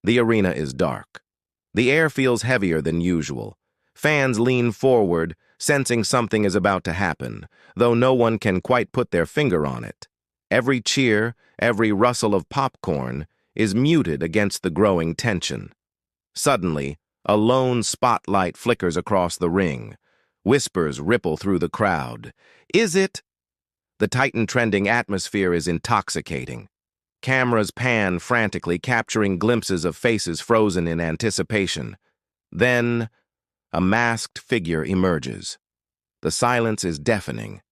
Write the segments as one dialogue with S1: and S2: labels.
S1: The arena is dark. The air feels heavier than usual. Fans lean forward, sensing something is about to happen, though no one can quite put their finger on it. Every cheer, every rustle of popcorn is muted against the growing tension. Suddenly, a lone spotlight flickers across the ring. Whispers ripple through the crowd. Is it? The Titan-trending atmosphere is intoxicating. Cameras pan frantically, capturing glimpses of faces frozen in anticipation. Then, a masked figure emerges. The silence is deafening.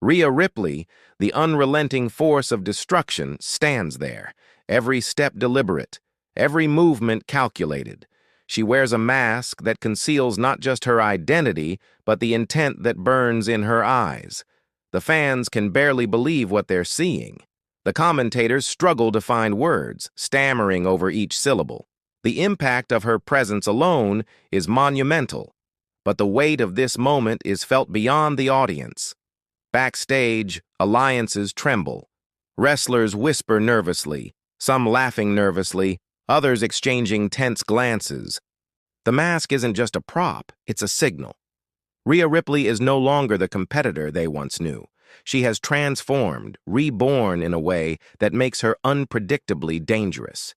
S1: Rhea Ripley, the unrelenting force of destruction, stands there, every step deliberate, every movement calculated. She wears a mask that conceals not just her identity, but the intent that burns in her eyes. The fans can barely believe what they're seeing. The commentators struggle to find words, stammering over each syllable. The impact of her presence alone is monumental, but the weight of this moment is felt beyond the audience. Backstage, alliances tremble. Wrestlers whisper nervously, some laughing nervously, others exchanging tense glances. The mask isn't just a prop, it's a signal. Rhea Ripley is no longer the competitor they once knew. She has transformed, reborn in a way that makes her unpredictably dangerous.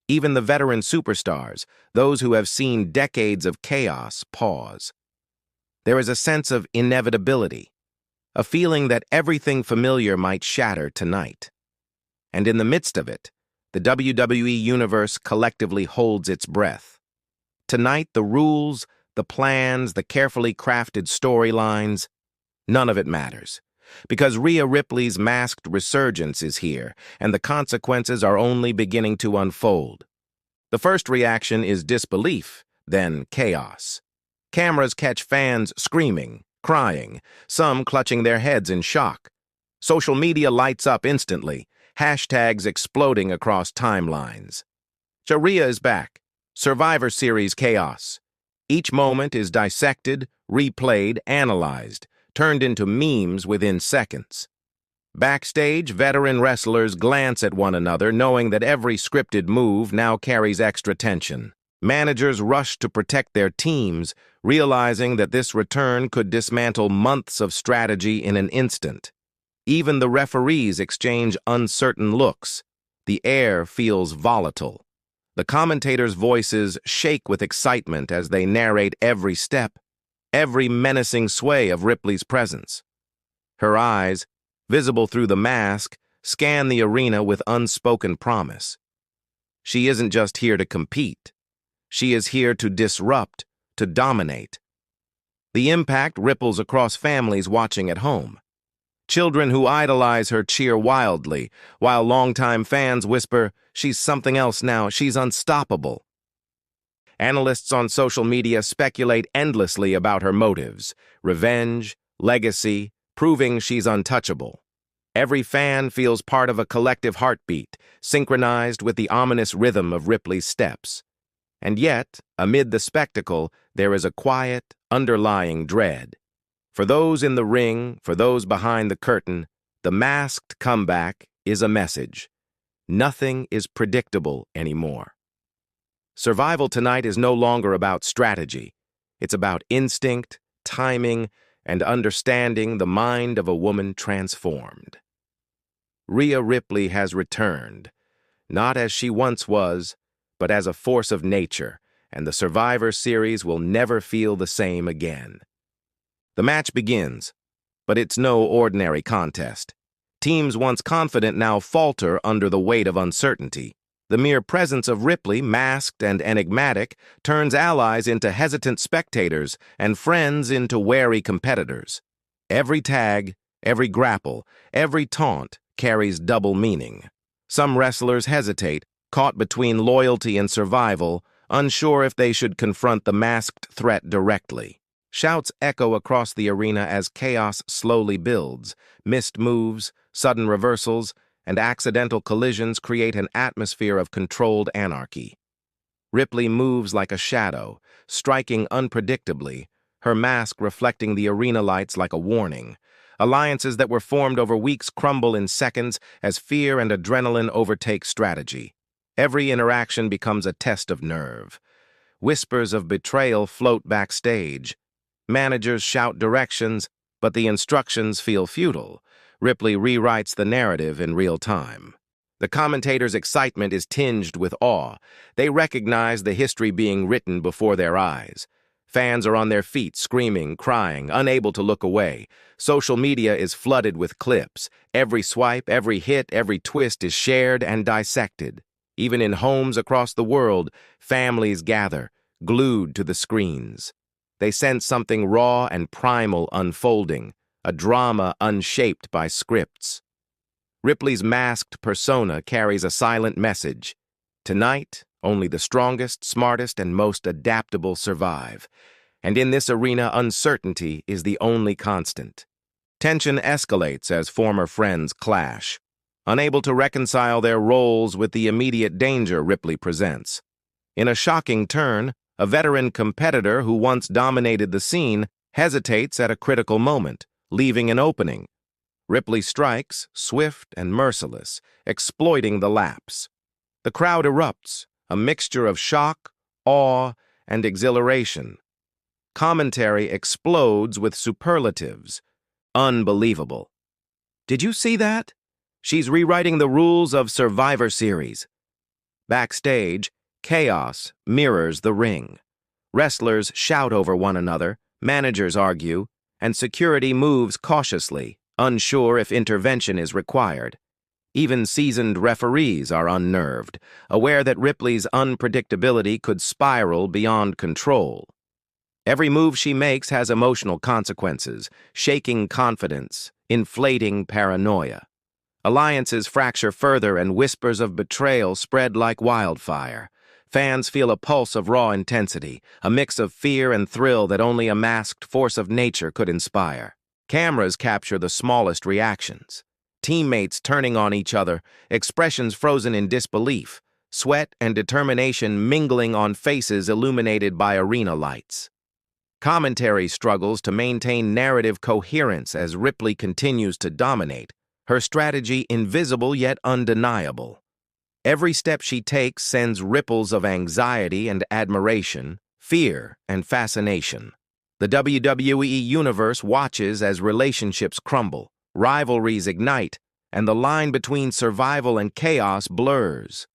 S1: Even the veteran superstars, those who have seen decades of chaos, pause. There is a sense of inevitability, a feeling that everything familiar might shatter tonight. And in the midst of it, the WWE Universe collectively holds its breath. Tonight, the rules, the plans, the carefully crafted storylines, none of it matters. Because Rhea Ripley's masked resurgence is here, and the consequences are only beginning to unfold. The first reaction is disbelief, then chaos. Cameras catch fans screaming, crying, some clutching their heads in shock. Social media lights up instantly, hashtags exploding across timelines. Rhea is back. Survivor Series chaos. Each moment is dissected, replayed, analyzed, turned into memes within seconds. Backstage, veteran wrestlers glance at one another, knowing that every scripted move now carries extra tension. Managers rush to protect their teams, realizing that this return could dismantle months of strategy in an instant. Even the referees exchange uncertain looks. The air feels volatile. The commentators' voices shake with excitement as they narrate every step, every menacing sway of Ripley's presence. Her eyes, visible through the mask, scan the arena with unspoken promise. She isn't just here to compete. She is here to disrupt, to dominate. The impact ripples across families watching at home. Children who idolize her cheer wildly, while longtime fans whisper, "She's something else now, she's unstoppable." Analysts on social media speculate endlessly about her motives, revenge, legacy, proving she's untouchable. Every fan feels part of a collective heartbeat, synchronized with the ominous rhythm of Ripley's steps. And yet, amid the spectacle, there is a quiet, underlying dread. For those in the ring, for those behind the curtain, the masked comeback is a message. Nothing is predictable anymore. Survival tonight is no longer about strategy. It's about instinct, timing, and understanding the mind of a woman transformed. Rhea Ripley has returned, not as she once was, but as a force of nature, and the Survivor Series will never feel the same again. The match begins, but it's no ordinary contest. Teams once confident now falter under the weight of uncertainty. The mere presence of Ripley, masked and enigmatic, turns allies into hesitant spectators and friends into wary competitors. Every tag, every grapple, every taunt carries double meaning. Some wrestlers hesitate, caught between loyalty and survival, unsure if they should confront the masked threat directly. Shouts echo across the arena as chaos slowly builds. Missed moves, sudden reversals, and accidental collisions create an atmosphere of controlled anarchy. Ripley moves like a shadow, striking unpredictably, her mask reflecting the arena lights like a warning. Alliances that were formed over weeks crumble in seconds as fear and adrenaline overtake strategy. Every interaction becomes a test of nerve. Whispers of betrayal float backstage. Managers shout directions, but the instructions feel futile. Ripley rewrites the narrative in real time. The commentators' excitement is tinged with awe. They recognize the history being written before their eyes. Fans are on their feet, screaming, crying, unable to look away. Social media is flooded with clips. Every swipe, every hit, every twist is shared and dissected. Even in homes across the world, families gather, glued to the screens. They sense something raw and primal unfolding, a drama unshaped by scripts. Ripley's masked persona carries a silent message. Tonight, only the strongest, smartest, and most adaptable survive. And in this arena, uncertainty is the only constant. Tension escalates as former friends clash. Unable to reconcile their roles with the immediate danger Ripley presents. In a shocking turn, a veteran competitor who once dominated the scene hesitates at a critical moment, leaving an opening. Ripley strikes, swift and merciless, exploiting the lapse. The crowd erupts, a mixture of shock, awe, and exhilaration. Commentary explodes with superlatives. Unbelievable. Did you see that? She's rewriting the rules of Survivor Series. Backstage, chaos mirrors the ring. Wrestlers shout over one another, managers argue, and security moves cautiously, unsure if intervention is required. Even seasoned referees are unnerved, aware that Ripley's unpredictability could spiral beyond control. Every move she makes has emotional consequences, shaking confidence, inflating paranoia. Alliances fracture further and whispers of betrayal spread like wildfire. Fans feel a pulse of raw intensity, a mix of fear and thrill that only a masked force of nature could inspire. Cameras capture the smallest reactions. Teammates turning on each other, expressions frozen in disbelief, sweat and determination mingling on faces illuminated by arena lights. Commentary struggles to maintain narrative coherence as Ripley continues to dominate, her strategy invisible yet undeniable. Every step she takes sends ripples of anxiety and admiration, fear and fascination. The WWE Universe watches as relationships crumble, rivalries ignite, and the line between survival and chaos blurs.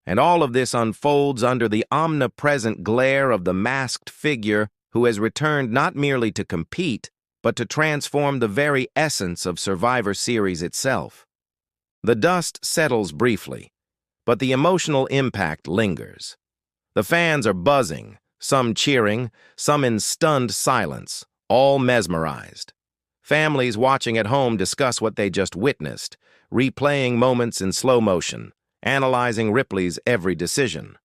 S1: And all of this unfolds under the omnipresent glare of the masked figure who has returned not merely to compete, but to transform the very essence of Survivor Series itself. The dust settles briefly, but the emotional impact lingers. The fans are buzzing, some cheering, some in stunned silence, all mesmerized. Families watching at home discuss what they just witnessed, replaying moments in slow motion, analyzing Ripley's every decision.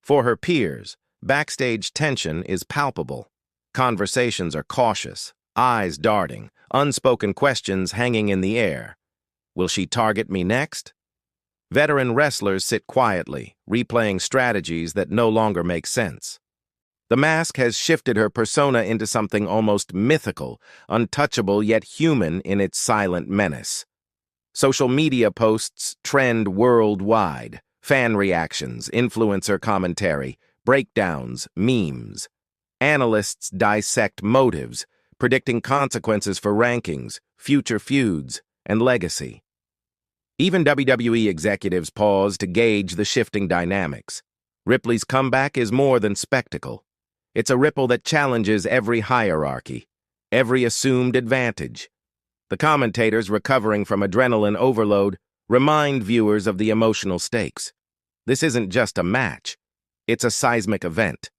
S1: For her peers, backstage tension is palpable. Conversations are cautious, eyes darting, unspoken questions hanging in the air. Will she target me next? Veteran wrestlers sit quietly, replaying strategies that no longer make sense. The mask has shifted her persona into something almost mythical, untouchable yet human in its silent menace. Social media posts trend worldwide. Fan reactions, influencer commentary, breakdowns, memes. Analysts dissect motives, predicting consequences for rankings, future feuds, and legacy. Even WWE executives pause to gauge the shifting dynamics. Ripley's comeback is more than spectacle. It's a ripple that challenges every hierarchy, every assumed advantage. The commentators, recovering from adrenaline overload, remind viewers of the emotional stakes. This isn't just a match. It's a seismic event.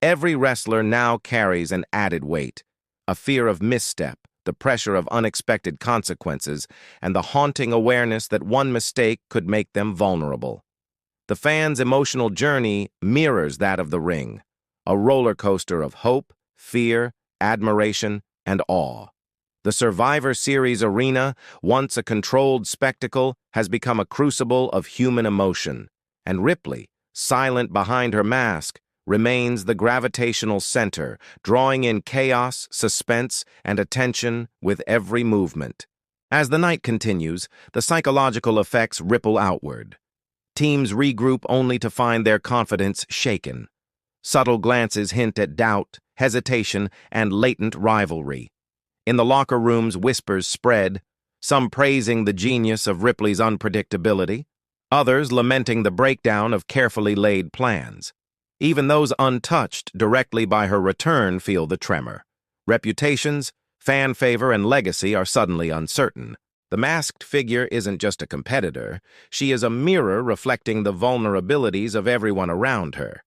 S1: Every wrestler now carries an added weight, a fear of misstep, the pressure of unexpected consequences, and the haunting awareness that one mistake could make them vulnerable. The fans' emotional journey mirrors that of the ring, a roller coaster of hope, fear, admiration, and awe. The Survivor Series arena, once a controlled spectacle, has become a crucible of human emotion, and Ripley, silent behind her mask, remains the gravitational center, drawing in chaos, suspense, and attention with every movement. As the night continues, the psychological effects ripple outward. Teams regroup only to find their confidence shaken. Subtle glances hint at doubt, hesitation, and latent rivalry. In the locker rooms, whispers spread, some praising the genius of Ripley's unpredictability, others lamenting the breakdown of carefully laid plans. Even those untouched directly by her return feel the tremor. Reputations, fan favor, and legacy are suddenly uncertain. The masked figure isn't just a competitor, she is a mirror reflecting the vulnerabilities of everyone around her.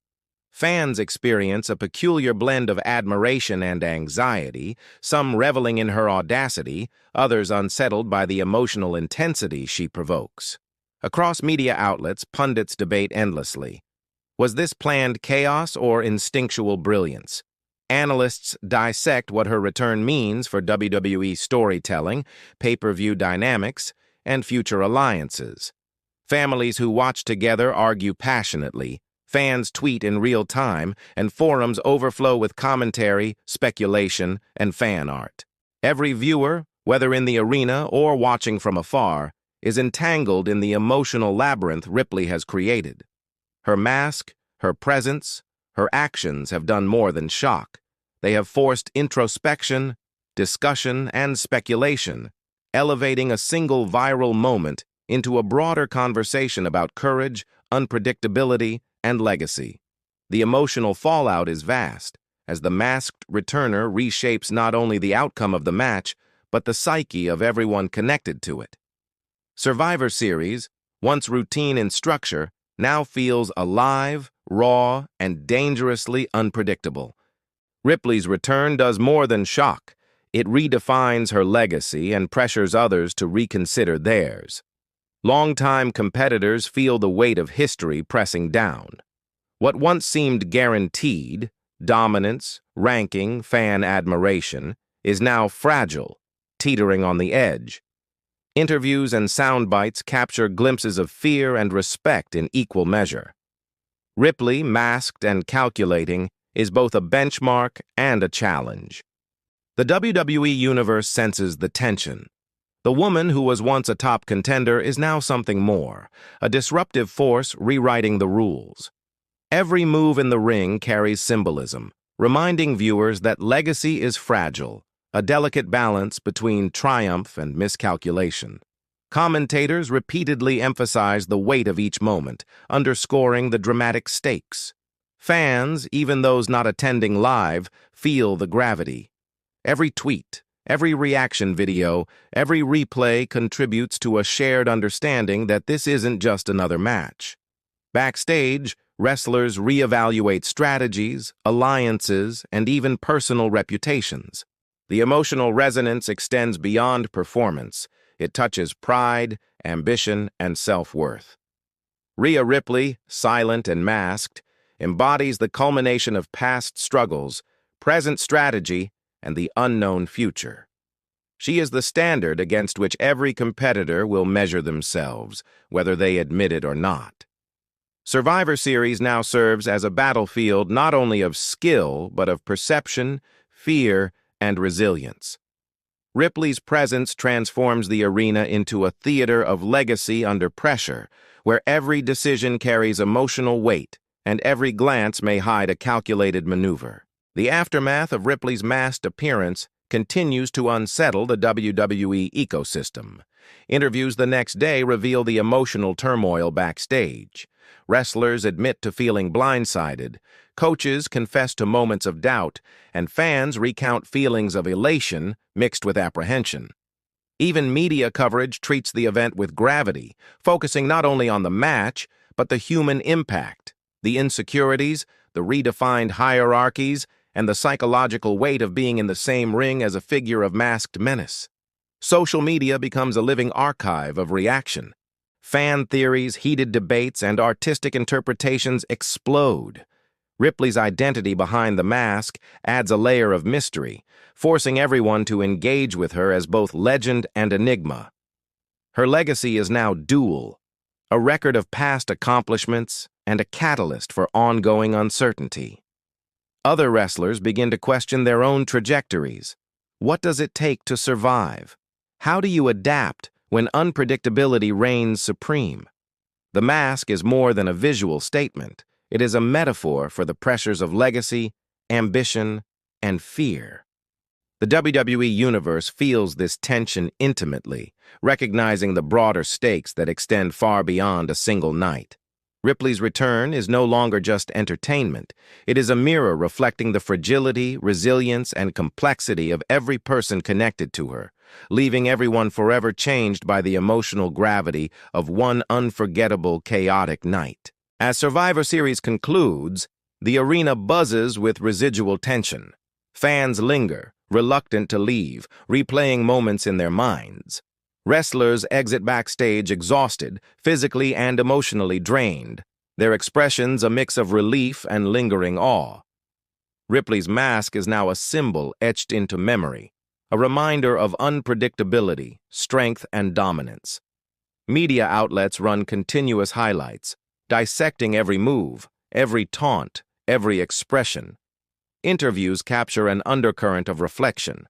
S1: Fans experience a peculiar blend of admiration and anxiety, some reveling in her audacity, others unsettled by the emotional intensity she provokes. Across media outlets, pundits debate endlessly. Was this planned chaos or instinctual brilliance? Analysts dissect what her return means for WWE storytelling, pay-per-view dynamics, and future alliances. Families who watch together argue passionately, fans tweet in real time, and forums overflow with commentary, speculation, and fan art. Every viewer, whether in the arena or watching from afar, is entangled in the emotional labyrinth Ripley has created. Her mask, her presence, her actions have done more than shock. They have forced introspection, discussion, and speculation, elevating a single viral moment into a broader conversation about courage, unpredictability, and legacy. The emotional fallout is vast, as the masked returner reshapes not only the outcome of the match, but the psyche of everyone connected to it. Survivor Series, once routine in structure, now feels alive, raw, and dangerously unpredictable. Ripley's return does more than shock. It redefines her legacy and pressures others to reconsider theirs. Longtime competitors feel the weight of history pressing down. What once seemed guaranteed, dominance, ranking, fan admiration, is now fragile, teetering on the edge. Interviews and sound bites capture glimpses of fear and respect in equal measure. Ripley, masked and calculating, is both a benchmark and a challenge. The WWE Universe senses the tension. The woman who was once a top contender is now something more, a disruptive force rewriting the rules. Every move in the ring carries symbolism, reminding viewers that legacy is fragile, a delicate balance between triumph and miscalculation. Commentators repeatedly emphasize the weight of each moment, underscoring the dramatic stakes. Fans, even those not attending live, feel the gravity. Every tweet, every reaction video, every replay contributes to a shared understanding that this isn't just another match. Backstage, wrestlers reevaluate strategies, alliances, and even personal reputations. The emotional resonance extends beyond performance. It touches pride, ambition, and self-worth. Rhea Ripley, silent and masked, embodies the culmination of past struggles, present strategy, and the unknown future. She is the standard against which every competitor will measure themselves, whether they admit it or not. Survivor Series now serves as a battlefield not only of skill, but of perception, fear, and resilience. Ripley's presence transforms the arena into a theater of legacy under pressure, where every decision carries emotional weight, and every glance may hide a calculated maneuver. The aftermath of Ripley's masked appearance continues to unsettle the WWE ecosystem. Interviews the next day reveal the emotional turmoil backstage. Wrestlers admit to feeling blindsided, coaches confess to moments of doubt, and fans recount feelings of elation mixed with apprehension. Even media coverage treats the event with gravity, focusing not only on the match, but the human impact, the insecurities, the redefined hierarchies, and the psychological weight of being in the same ring as a figure of masked menace. Social media becomes a living archive of reaction. Fan theories, heated debates, and artistic interpretations explode. Ripley's identity behind the mask adds a layer of mystery, forcing everyone to engage with her as both legend and enigma. Her legacy is now dual, a record of past accomplishments and a catalyst for ongoing uncertainty. Other wrestlers begin to question their own trajectories. What does it take to survive? How do you adapt when unpredictability reigns supreme? The mask is more than a visual statement. It is a metaphor for the pressures of legacy, ambition, and fear. The WWE Universe feels this tension intimately, recognizing the broader stakes that extend far beyond a single night. Ripley's return is no longer just entertainment. It is a mirror reflecting the fragility, resilience, and complexity of every person connected to her, leaving everyone forever changed by the emotional gravity of one unforgettable, chaotic night. As Survivor Series concludes, the arena buzzes with residual tension. Fans linger, reluctant to leave, replaying moments in their minds. Wrestlers exit backstage exhausted, physically and emotionally drained, their expressions a mix of relief and lingering awe. Ripley's mask is now a symbol etched into memory, a reminder of unpredictability, strength, and dominance. Media outlets run continuous highlights, dissecting every move, every taunt, every expression. Interviews capture an undercurrent of reflection.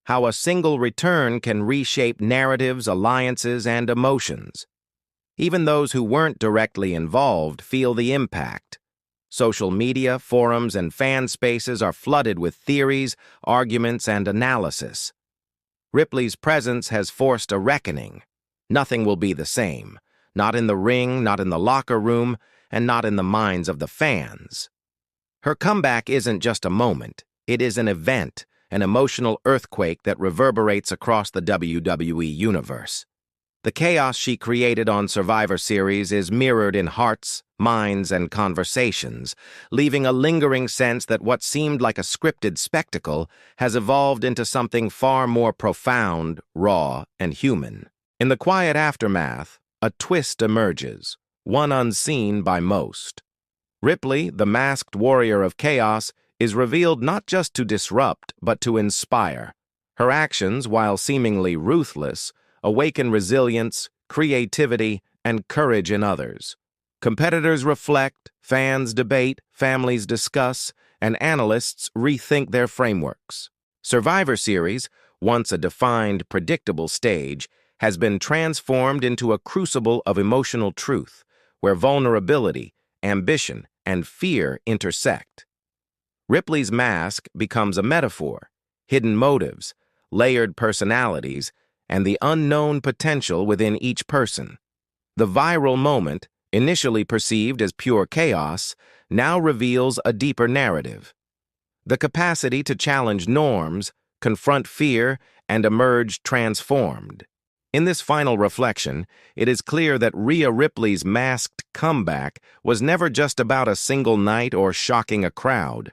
S1: How a single return can reshape narratives, alliances, and emotions. Even those who weren't directly involved feel the impact. Social media, forums, and fan spaces are flooded with theories, arguments, and analysis. Ripley's presence has forced a reckoning. Nothing will be the same. Not in the ring, not in the locker room, and not in the minds of the fans. Her comeback isn't just a moment. It is an event, an emotional earthquake that reverberates across the WWE Universe. The chaos she created on Survivor Series is mirrored in hearts, minds, and conversations, leaving a lingering sense that what seemed like a scripted spectacle has evolved into something far more profound, raw, and human. In the quiet aftermath, a twist emerges, one unseen by most. Ripley, the masked warrior of chaos, is revealed not just to disrupt, but to inspire. Her actions, while seemingly ruthless, awaken resilience, creativity, and courage in others. Competitors reflect, fans debate, families discuss, and analysts rethink their frameworks. Survivor Series, once a defined, predictable stage, has been transformed into a crucible of emotional truth, where vulnerability, ambition, and fear intersect. Ripley's mask becomes a metaphor, hidden motives, layered personalities, and the unknown potential within each person. The viral moment, initially perceived as pure chaos, now reveals a deeper narrative. The capacity to challenge norms, confront fear, and emerge transformed. In this final reflection, it is clear that Rhea Ripley's masked comeback was never just about a single night or shocking a crowd.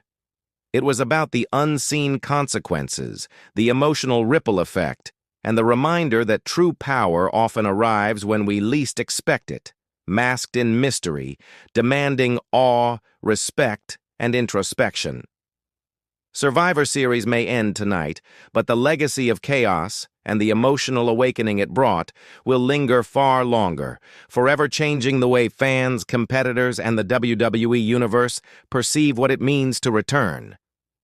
S1: It was about the unseen consequences, the emotional ripple effect, and the reminder that true power often arrives when we least expect it, masked in mystery, demanding awe, respect, and introspection. Survivor Series may end tonight, but the legacy of chaos and the emotional awakening it brought will linger far longer, forever changing the way fans, competitors, and the WWE Universe perceive what it means to return.